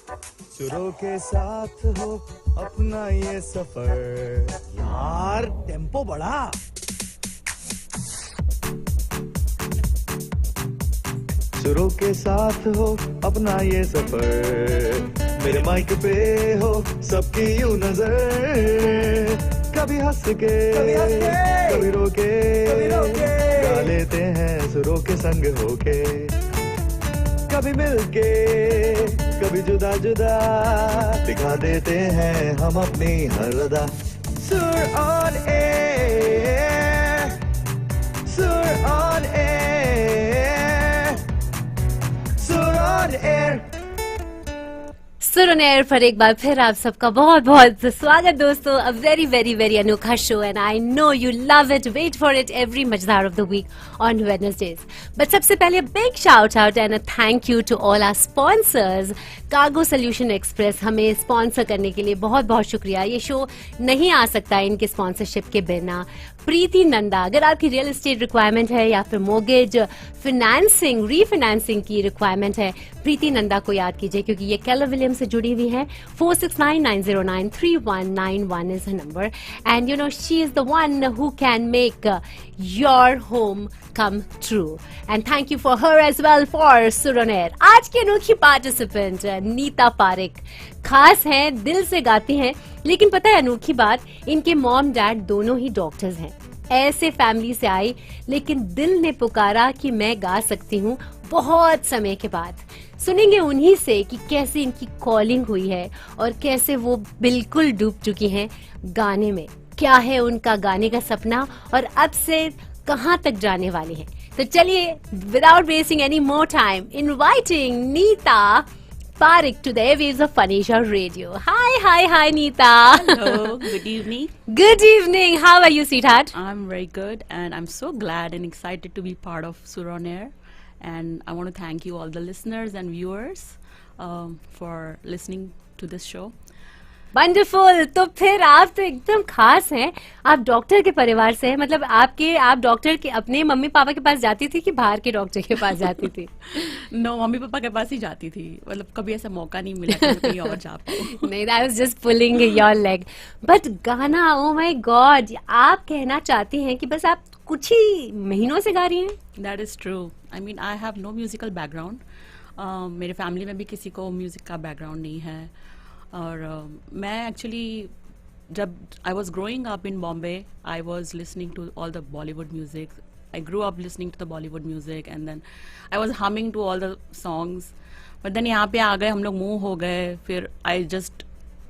सुरों के साथ हो अपना ये सफर। यार टेम्पो बढ़ा। सुरों के साथ हो अपना ये सफर। मेरे माइक पे हो सबकी यूं नजर। कभी हंस के कभी रो के गा लेते हैं सुरों के संग होके। कभी मिलके कभी जुदा जुदा दिखा देते हैं हम अपनी हर अदा। सुर ऑन एयर, सुर ऑन एयर, सुर ऑन एयर। सुर ऑन एयर पर एक बार फिर आप सबका बहुत बहुत स्वागत दोस्तों। अ वेरी वेरी वेरी अनोखा show and I know you love it, wait for it every मजेदार of the week on Wednesdays. But सबसे पहले big shout out and a thank you to all our sponsors. Cargo solution express हमें sponsor करने के लिए बहुत बहुत शुक्रिया। ये शो नहीं आ सकता इनके स्पॉन्सरशिप के बिना। प्रीति नंदा, अगर आपकी रियल एस्टेट रिक्वायरमेंट है या फिर मोर्गेज फिनेंसिंग रीफाइनेंसिंग की रिक्वायरमेंट है, प्रीति नंदा को याद कीजिए क्योंकि ये केलर विलियम से जुड़ी हुई है। 4699093191 is her number and you know she is the one who can make your home come true and thank you for her as well for Sur on Air। आज की अनोखी पार्टिसिपेंट नीता पारिक खास हैं, दिल से गाती हैं, लेकिन पता है अनोखी बात, इनके मॉम डैड दोनों ही डॉक्टर्स हैं। ऐसे फैमिली से आई लेकिन दिल ने पुकारा कि मैं गा सकती हूँ बहुत समय के बाद। सुनेंगे उन्हीं से कि कैसे इनकी कॉलिंग हुई है और कैसे वो बिल्कुल डूब चुकी हैं गाने में। क्या है उनका गाने का सपना और अब से कहां तक जाने वाले हैं। तो चलिए without wasting any more time inviting Neeta Parik to the airwaves of Phanisha Radio. Hi, Neeta. Hello, good evening. Good evening. How are you, sweetheart? I'm very good and I'm so glad and excited to be part of Sur on Air. And I want to thank you all the listeners and viewers for listening to this show. Wonderful. तो फिर आप तो एकदम खास हैं। आप doctor के परिवार से हैं, मतलब आप डॉक्टर के अपने मम्मी पापा के पास जाती थी कि बाहर के डॉक्टर के पास जाती थी? नो, मम्मी पापा के पास ही जाती थी। मतलब कभी ऐसा मौका नहीं मिला कि मैं कहीं और जा पाऊं। नहीं, I was just pulling your leg. But गाना, ओ माय गॉड, आप कहना चाहती हैं कि बस आप कुछ ही महीनों से गा रही हैं? That is true. I mean, I have no musical background. मेरे फैमिली में भी किसी को म्यूजिक का बैकग्राउंड नहीं है। और मैं एक्चुअली जब I was growing up in Bombay I was listening to all the Bollywood music. I grow up listening to the Bollywood music and then I was humming to all the songs. But then यहाँ पे आ गए, हम लोग move हो गए। फिर I just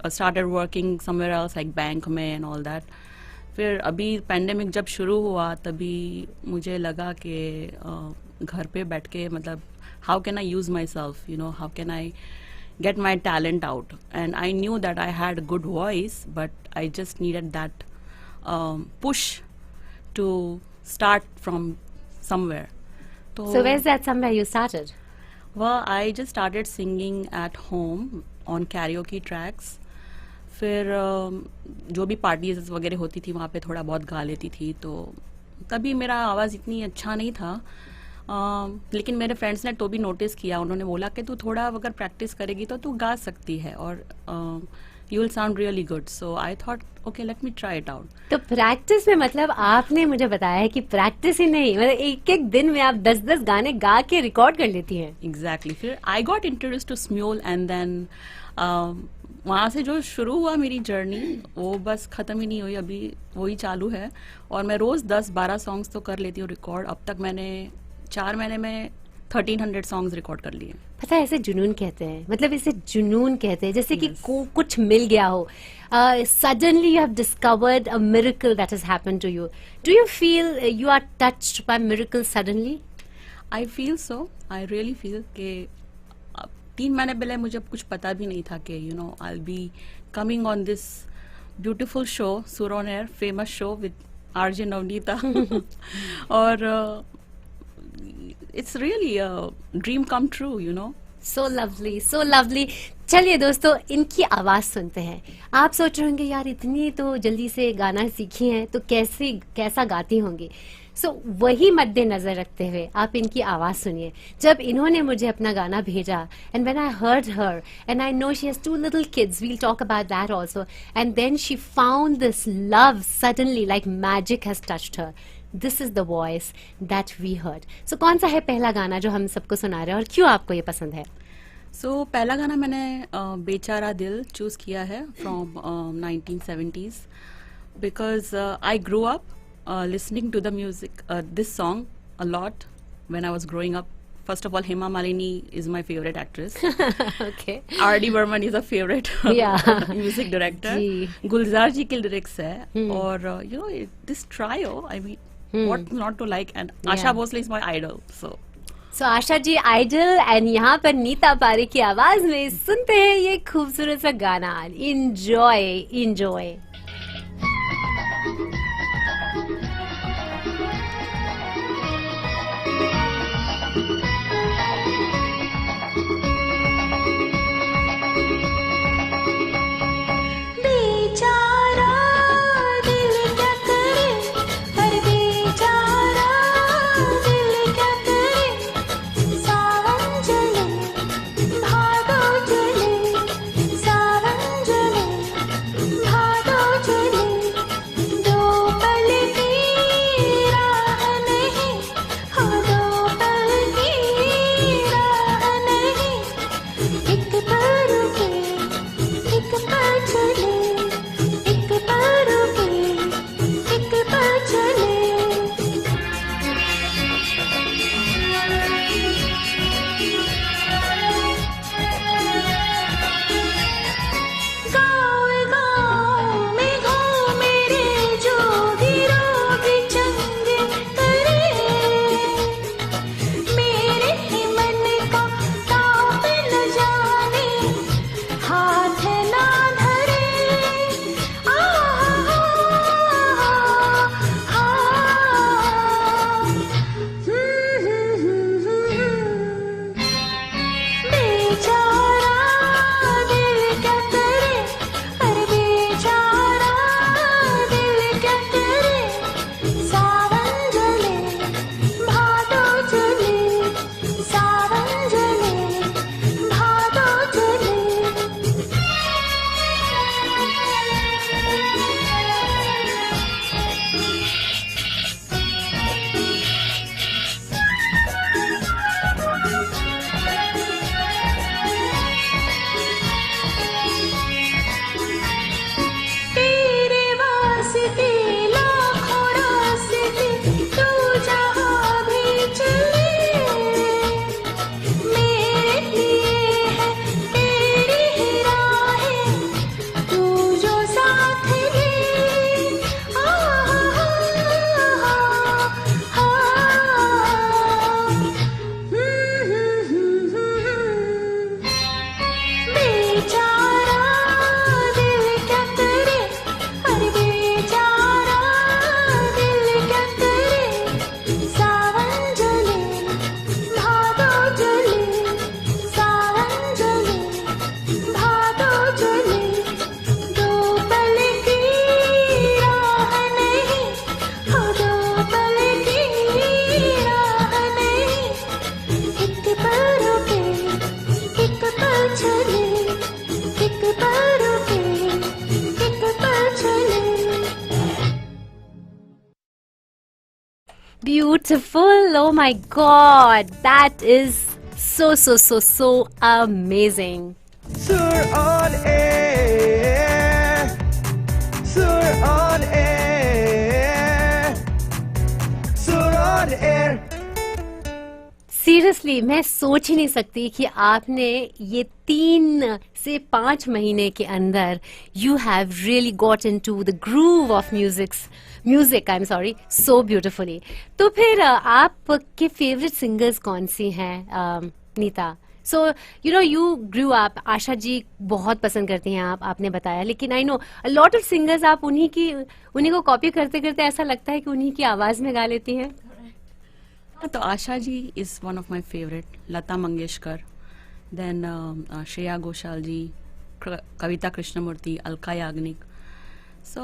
started working somewhere else like bank में and all that. फिर अभी पैंडेमिक जब शुरू हुआ तभी मुझे लगा कि घर पे बैठ के मतलब how can I use my self, you know, how can I get my talent out. And I knew that I had a good voice, but I just needed that push to start from somewhere. So where's that somewhere you started? Well, I just started singing at home on karaoke tracks. फिर जो भी parties वगैरह होती थी वहाँ पे थोड़ा बहुत गा लेती थी। तो तभी मेरा आवाज़ इतनी अच्छा नहीं था। लेकिन मेरे फ्रेंड्स ने तो भी नोटिस किया। उन्होंने बोला कि तू थोड़ा अगर प्रैक्टिस करेगी तो तू गा सकती है और you will sound really good. So I thought okay, let me try it out. तो प्रैक्टिस में मतलब आपने मुझे बताया है कि प्रैक्टिस ही नहीं, मतलब एक एक दिन में आप 10-10 गाने गा के रिकॉर्ड कर लेती हैं। एग्जैक्टली। फिर I got introduce to Smule and then वहाँ से जो शुरू हुआ मेरी जर्नी वो बस ख़त्म ही नहीं हुई, अभी वही चालू है। और मैं रोज़ 10-12 सॉन्ग्स तो कर लेती हूँ रिकॉर्ड। अब तक मैंने 4 महीने में 1300 सॉन्ग्स रिकॉर्ड कर लिए। पता है, ऐसे जुनून कहते हैं, मतलब इसे जुनून कहते हैं, जैसे कि कुछ मिल गया हो। Suddenly you have discovered a miracle that has happened to you. Do you feel you are touched by miracle suddenly? I feel so, I really feel कि 3 महीने पहले मुझे कुछ पता भी नहीं था कि you know I will be coming on this beautiful show Sur on air, famous show with RJ Navneeta. और it's really a dream come true, you know. So lovely, so lovely. चलिए दोस्तों, इनकी आवाज सुनते हैं। आप सोच रहे होंगे यार इतनी तो जल्दी से गाना सीखी हैं तो कैसा गाती होंगी। सो वही मद्देनजर रखते हुए आप इनकी आवाज सुनिए। जब इन्होंने मुझे अपना गाना भेजा, and when I heard her, and I no she has 2 little kids, we'll talk about that also, and then she found this love suddenly, like magic has touched her. This is the voice that we heard. So कौन सा है पहला गाना जो हम सबको सुना रहे हैं और क्यों आपको ये पसंद है? सो पहला गाना मैंने बेचारा दिल चूज किया है from 1970s because I grow up listening to the music, this song a lot when I was growing up. First of all, Hema Malini is my favorite actress. Okay. R.D. Burman is a favorite Yeah. music director. Ji. Gulzar ji के lyrics है और you know this trio, I mean what not to like, and Asha Bhosle is my idol. So Asha ji idol, and यहाँ पर नीता पारेख की आवाज में सुनते हैं ये खूबसूरत सा गाना। Enjoy enjoy. Beautiful. Oh my God. That is so amazing. Sur on air. Sur on air. Sur on air. Seriously मैं सोच ही नहीं सकती कि आपने ये 3 से 5 महीने के अंदर you have really got into the groove of music I am sorry so beautifully. तो फिर आपके फेवरेट सिंगर्स कौन सी हैं Neeta? So you grew up, Asha ji बहुत पसंद करती हैं आपने बताया, लेकिन I know a lot of singers आप उन्हीं को कॉपी करते करते ऐसा लगता है कि उन्हीं की आवाज में गा लेती हैं। तो Asha ji is one of my favourite, Lata Mangeshkar then Shreya Ghoshal ji, Kavita Krishnamurthy, Alka Yagnik. So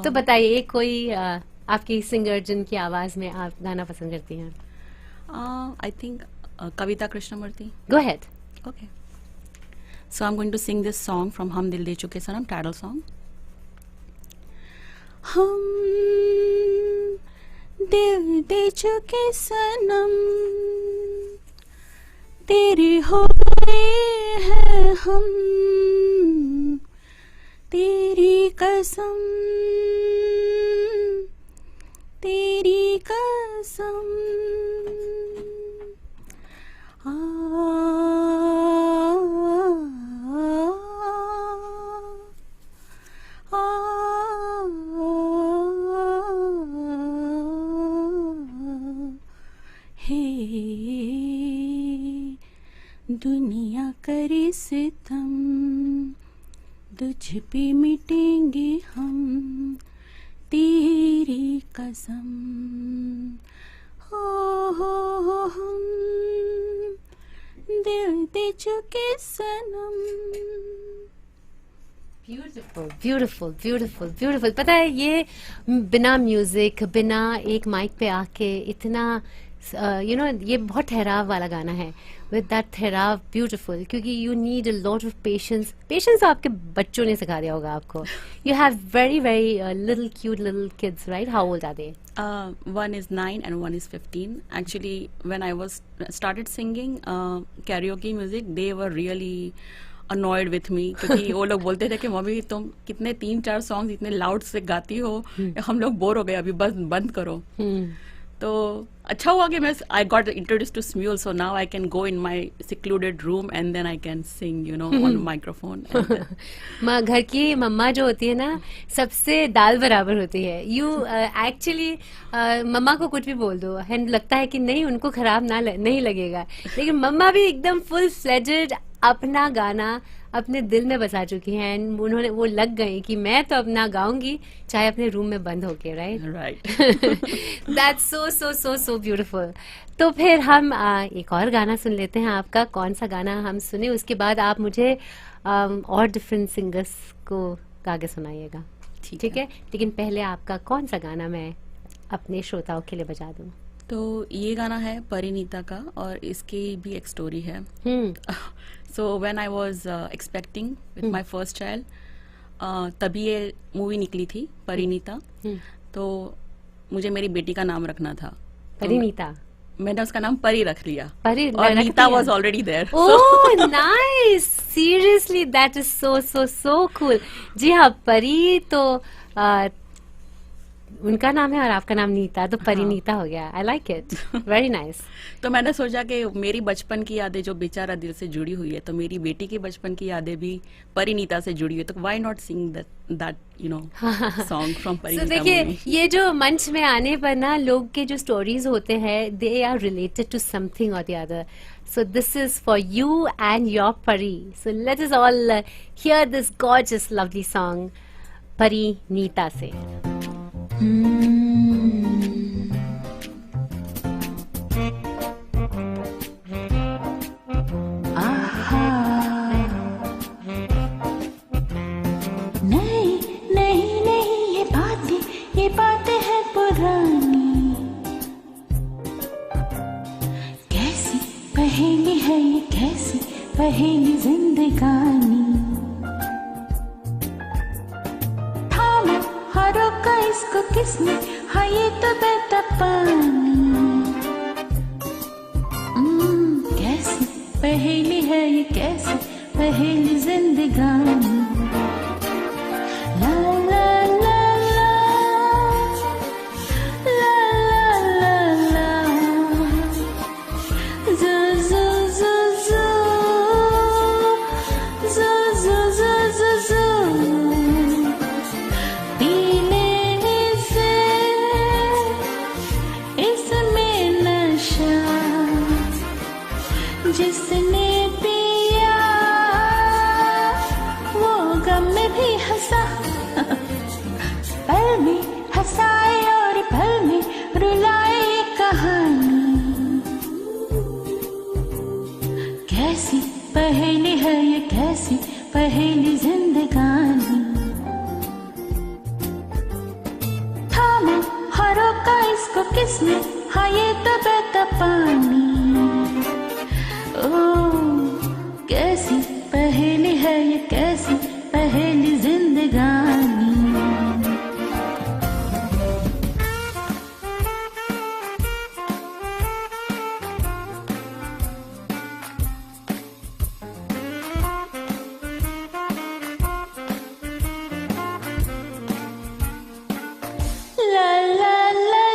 तो बताइए कोई आपकी सिंगर जिनकी आवाज में आप गाना पसंद करती हैं. I think Kavita Krishnamurthy. Go ahead. Okay. So I'm going to sing this song from Hum Dil De Chuke Sanam, title song. हम दिल दे चुके सनम, तेरे हो गए हैं हम, तेरी कसम, तेरी कसम. दुनिया करे सितम, तुझ पे मिटेंगे हम, तेरी कसम. हो हम Dil De Chuke Sanam. Beautiful beautiful beautiful beautiful. पता है ये बिना म्यूजिक, बिना एक माइक पे आके इतना ये बहुत ठहराव वाला गाना है. विद दैट ठहराव ब्यूटिफुल, क्योंकि you need a lot of patience. Patience आपके बच्चों ने सिखा दिया होगा आपको. You have very very little cute little kids, right? How old are they? One is 9 and one is 15. Actually, when I started singing karaoke music, they were really annoyed with me, क्योंकि वो लोग बोलते थे कि mummy तुम कितने 3-4 song इतने loud से गाती हो, हम लोग बोर हो गए, अभी बस बंद करो. तो अच्छा हुआ कि मैं I got introduce to Smule, so now I can go in my secluded room and then I can sing on microphone. घर की मम्मा जो होती है ना, सबसे दाल बराबर होती है. यू एक्चुअली मम्मा को कुछ भी बोल दो एंड लगता है कि नहीं उनको खराब नहीं लगेगा, लेकिन मम्मा भी एकदम फुल फ्लेजेड अपना गाना अपने दिल में बसा चुकी हैं एंड उन्होंने वो लग गई कि मैं तो अपना गाऊंगी चाहे अपने रूम में बंद होके. Right. That's so so so so beautiful. तो फिर हम एक और गाना सुन लेते हैं आपका. कौन सा गाना हम सुने, उसके बाद आप मुझे और डिफरेंट सिंगर्स को गा के सुनाइएगा. ठीक है. लेकिन पहले आपका कौन सा गाना मैं अपने श्रोताओं के लिए बजा दूं? तो ये गाना है परिणीता का, और इसकी भी एक स्टोरी है. So when I was expecting with my first child, तभी ये मूवी निकली थी परिणीता. तो मुझे मेरी बेटी का नाम रखना था परिणीता. मैंने उसका नाम परी रख लिया. परी और Neeta was already there. Oh nice. Seriously that is so so so cool. जी हाँ, परी तो उनका नाम है और आपका नाम नीता, तो परिणीता हो गया. I like it. Very nice. तो मैंने सोचा कि मेरी बचपन की यादें जो बेचारा दिल से जुड़ी हुई है, तो मेरी बेटी की बचपन की यादें भी परिणीता से जुड़ी हुई है, तो why not sing that song from Parineeta. देखिए, ये जो मंच में आने पर ना लोग के जो स्टोरीज होते हैं, they are related to something और the other. So this is for you and your Pari. So let us all hear this gorgeous, lovely song, Parinita se. ये बातें हैं पुरानी, कैसी पहेली है ये, कैसी पहेली जिंदगानी. थामा हाँ रोका इसको किसने, हाँ ये तो बहता पानी. कैसी पहेली है ये, कैसी पहेली जिंदगानी. ला ला ला जिसने पिया वो कैसी पहेली जिंदगानी थामा हर का इसको किसने हाँ ये तो बहता पानी ओ कैसी पहेली है ये कैसी पहेली जिंदगानी ला ला ला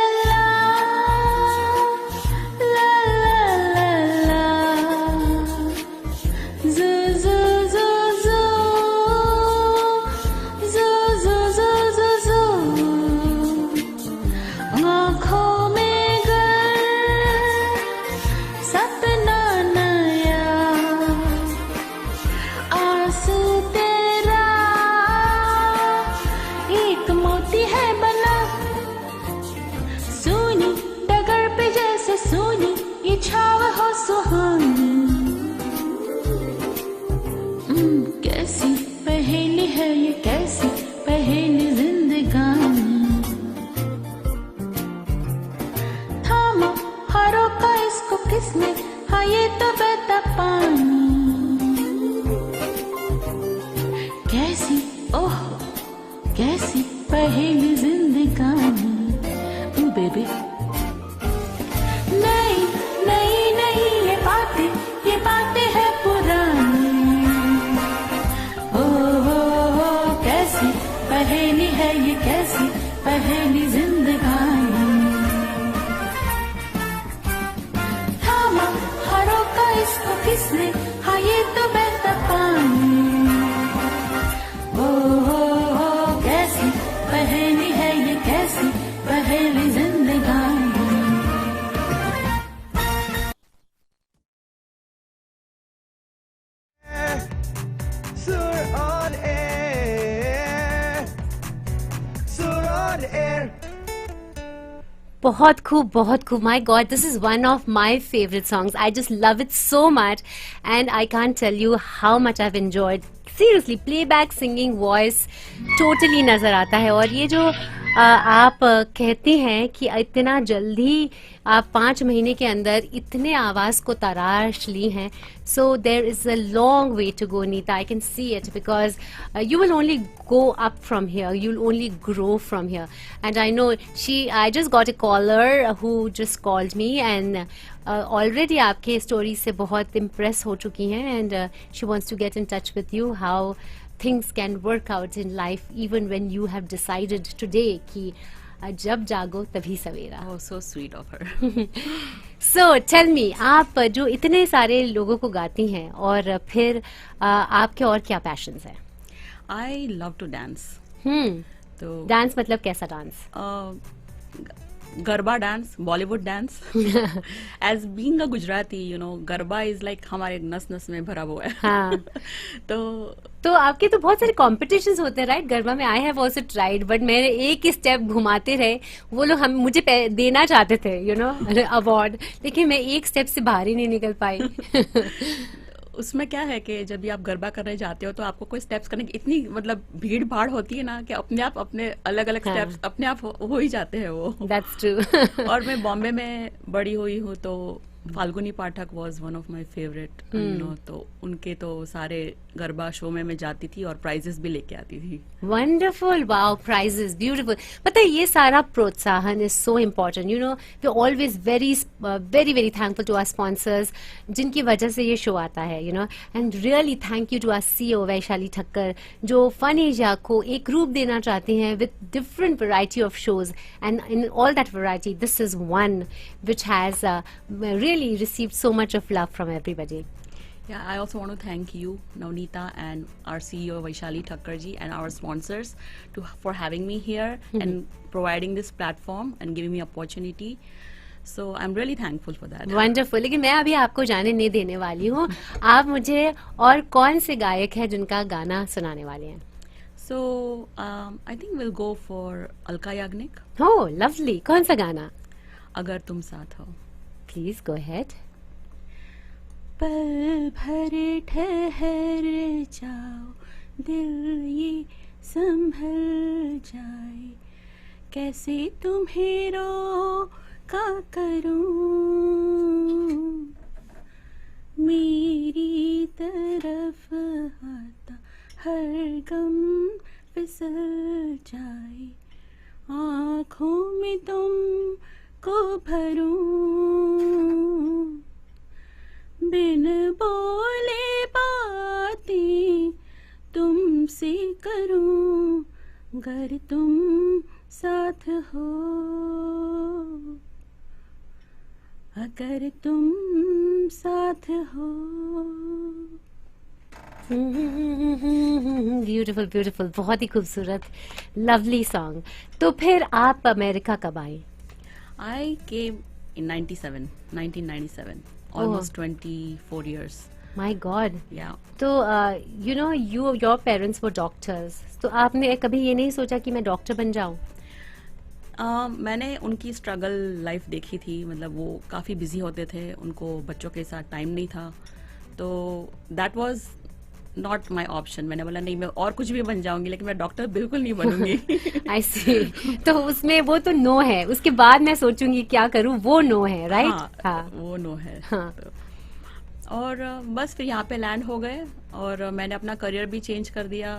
ला ला ला ला जू जू जू जू जू जू जू जू जू आँखों में गर सपना नया आंसू तेरा एक मोती है बना सोनी डगर पे जैसे सोनी ये छाव हो सुहानी कैसी पहेली है ये कैसी पहेली जिंदगानी थामा हारों का इसको किसने हाँ ये तो बहता पानी कैसी ओह कैसी पहेली जिंदगानी बेबी नहीं नहीं नहीं ये बातें है पुरानी हो कैसी पहेली है ये कैसी पहेली जिंदगानी थामा हारों का इसको किसने हाँ ये तो बहता पानी हो कैसी पहेली है ये कैसी पहेली जिंदगानी Sur on air. Sur on air. बहुत खूब my god this is one of my favourite songs I just love it so much and I can't tell you how much I have enjoyed seriously playback singing voice totally नजर आता है और ये जो आप कहते हैं कि इतना जल्दी आप 5 महीने के अंदर इतने आवाज को तराश ली हैं so there is a long way to go Nita I can see it because you will only go up from here, you'll only grow from here. And I know I just got a caller who just called me and already आपके stories से बहुत impress हो चुकी हैं and she wants to get in touch with you how things can work out in life even when you have decided today कि जब जागो तभी सवेरा. Oh, so sweet of her. So tell me, आप जो इतने सारे लोगों को गाती हैं और फिर आपके और क्या पैशंस हैं? I love to dance. तो डांस मतलब कैसा dance? Garba dance, Bollywood dance. As being a Gujarati, you know, garba is like हमारे नस नस में भरा हुआ है. हाँ. तो आपके तो बहुत सारे कॉम्पिटिशन्स होते हैं राइट गरबा में. I have also tried but मेरे एक ही स्टेप घुमाते रहे वो लोग मुझे देना चाहते थे यू नो अवार्ड लेकिन मैं एक स्टेप से बाहर ही नहीं निकल पाई. उसमें क्या है कि जब भी आप गरबा करने जाते हो तो आपको कोई स्टेप्स करने की इतनी मतलब भीड़ भाड़ होती है ना कि अपने आप अपने अलग अलग स्टेप्स अपने आप हो ही जाते हैं वो. That's true. और मैं बॉम्बे में बड़ी हुई हूँ तो Falguni Pathak was one of my favourite you know. तो उनके तो सारे गरबा शो में मैं जाती थी और प्राइजेस भी लेके आती थी. वंडरफुल. Wow, prizes, beautiful. पता है ये सारा प्रोत्साहन is so important you know. We always very very very thankful to our sponsors जिनकी वजह से ये शो आता है you know. And really thank you to our CEO Vaishali Thakkar जो फन एशिया को एक रूप देना चाहती हैं with different variety of shows and in all that variety this is one which has really received so much of love from everybody. Yeah, I also want to thank you, Navneeta, and our CEO Vaishali Thakkar ji, and our sponsors for having me here and providing this platform and giving me opportunity. So I'm really thankful for that. Wonderful. लेकिन मैं अभी आपको जाने नहीं देने वाली हूँ. आप मुझे और कौन से गायक हैं जिनका गाना सुनाने वाले हैं? So I think we'll go for Alka Yagnik. Oh, lovely. कौन सा गाना? अगर तुम साथ हो. Please go ahead. पल भर ठहर जाओ, दिल ये संभल जाए, कैसे तुम्हें रोका करूं, मेरी तरफ आता हर गम फिसल जाए, आँखों में तुम को भरूं, बिन बोले बातें तुमसे करूं, अगर तुम साथ हो, अगर तुम साथ हो। ब्यूटीफुल ब्यूटीफुल, बहुत ही खूबसूरत, लवली सॉन्ग। तो फिर आप अमेरिका कब आए? I came in 1997, almost 24 years. My God. Yeah. तो you know your parents were doctors, तो आपने कभी ये नहीं सोचा कि मैं डॉक्टर बन जाऊं? मैंने उनकी स्ट्रगल लाइफ देखी थी, मतलब वो काफ़ी बिजी होते थे, उनको बच्चों के साथ टाइम नहीं था, तो that was not my option. मैंने बोला नहीं, मैं और कुछ भी बन जाऊंगी लेकिन मैं डॉक्टर बिल्कुल नहीं बनूंगी। आई सी। तो उसमें वो तो नो है, उसके बाद मैं सोचूंगी क्या करूं, वो नो है, राइट? हाँ, वो नो है। हाँ। तो, और बस फिर यहाँ पे लैंड हो गए और मैंने अपना करियर भी चेंज कर दिया।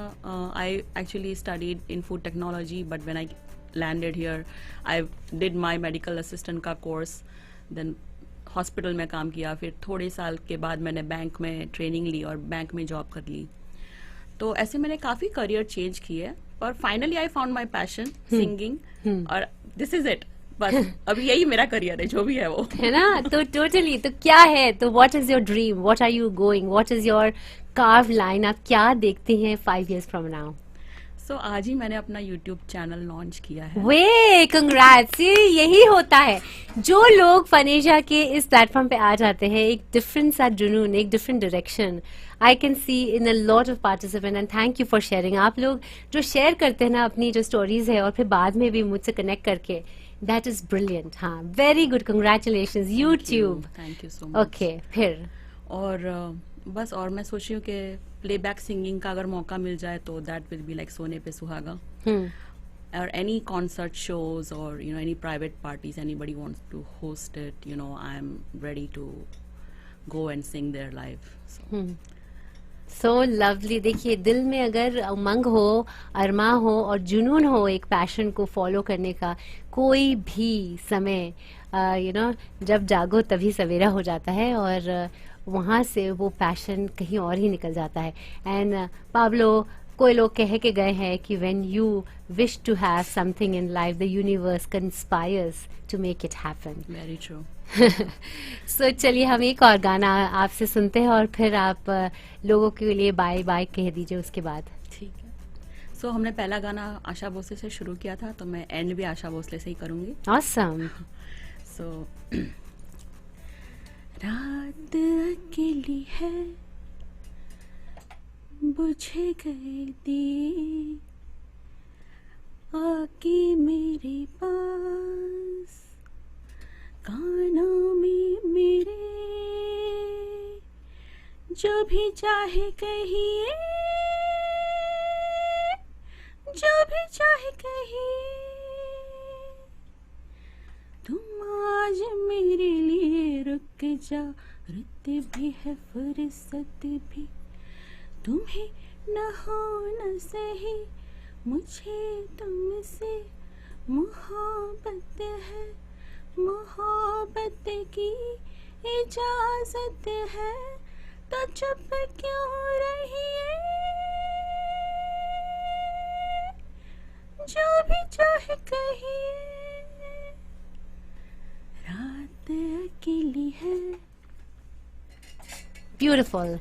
I actually studied in food technology, but when I landed here I did my medical assistant का कोर्स, देन हॉस्पिटल में काम किया, फिर थोड़े साल के बाद मैंने बैंक में ट्रेनिंग ली और बैंक में जॉब कर ली। तो ऐसे मैंने काफ़ी करियर चेंज किए, पर finally I found my passion, singing, और दिस इज इट। बस अभी यही मेरा करियर है, जो भी है वो, है ना? तो टोटली, तो क्या है, तो what is your dream, what are you going, what is your curve line, आप क्या देखते हैं 5 years फ्रॉम नाउ? सो आज ही मैंने अपना यूट्यूब चैनल लॉन्च किया है। वे कंग्रेट्स, यही होता है जो लोग फनेजा के इस प्लेटफॉर्म पे आ जाते हैं, एक डिफरेंट सा जुनून, एक different direction I can C in a lot of participant, and thank you for sharing. आप लोग जो शेयर करते हैं ना अपनी जो स्टोरीज है और फिर बाद में भी मुझसे कनेक्ट करके, दैट इज ब्रिलियंट। हाँ, very good, congratulations YouTube. Thank you so much. Okay, फिर और बस, और मैं सोच रही हूँ कि प्लेबैक सिंगिंग का अगर मौका मिल जाए तो दैट विल बी लाइक सोने पे सुहागा। और एनी कॉन्सर्ट शोज और you know any private parties, anybody wants to host it, you know I am ready to go and sing there live. So lovely. देखिए, दिल में अगर उमंग हो, अरमा हो और जुनून हो एक पैशन को फॉलो करने का, कोई भी समय यू नो जब जागो तभी सवेरा हो जाता है, और वहाँ से वो पैशन कहीं और ही निकल जाता है। एंड पाब्लो, कोई लोग कह के गए हैं कि when you wish to have something in life, the universe conspires to make it happen. Very true. So चलिए हम एक और गाना आपसे सुनते हैं और फिर आप लोगों के लिए बाय बाय कह दीजिए उसके बाद। ठीक है। सो हमने पहला गाना आशा भोसले से शुरू किया था, तो मैं एंड भी आशा भोसले से ही करूंगी। ऑसम। सो रात अकेली है, बुझ गए दिए, आके मेरे पास कानों में मेरे, जो भी चाहे कहिए, जो भी चाहे कहिए, तुम आज मेरे लिए रुक जाओ, रुत भी है फुर्सत भी, तुम्हें न हो न सही, मुझे तुमसे मोहब्बत है, मोहब्बत की इजाजत है, तो चुप क्यों रही है, जो भी चाहे कहिए, रात अकेली है। Beautiful.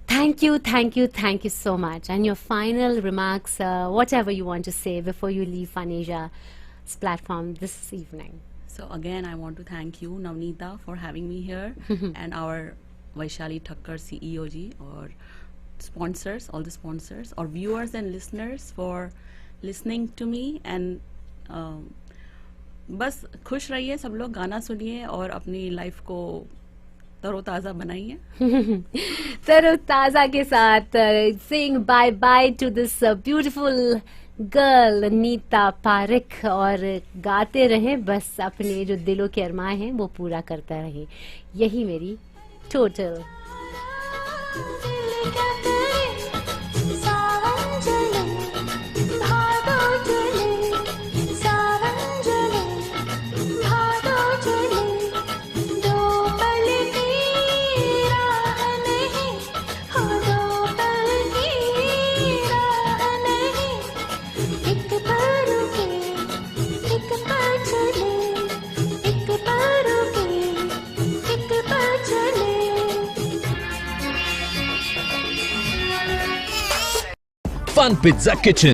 Thank you so much. And your final remarks, whatever you want to say before you leave Faneja's platform this evening. So again, I want to thank you, Navneeta, for having me here, and our Vaishali Thakkar CEO ji, or sponsors, all the sponsors, or viewers and listeners for listening to me. And बस खुश रहिए सब लोग, गाना सुनिए और अपनी life को तरोताज़ा बनाई है। तरोताजा के साथ sing bye bye to this beautiful girl Nita Pareek, और गाते रहें, बस अपने जो दिलों के अरमां हैं वो पूरा करता रहें, यही मेरी टोटल। दिल क्या करे सावन जले भादो जले सावन जले भादो जले दो पल की राह नहीं हो दो पल की राह नहीं एक पल रुके एक पल चले एक पल रुके एक पल चले Fun Pizza Kitchen.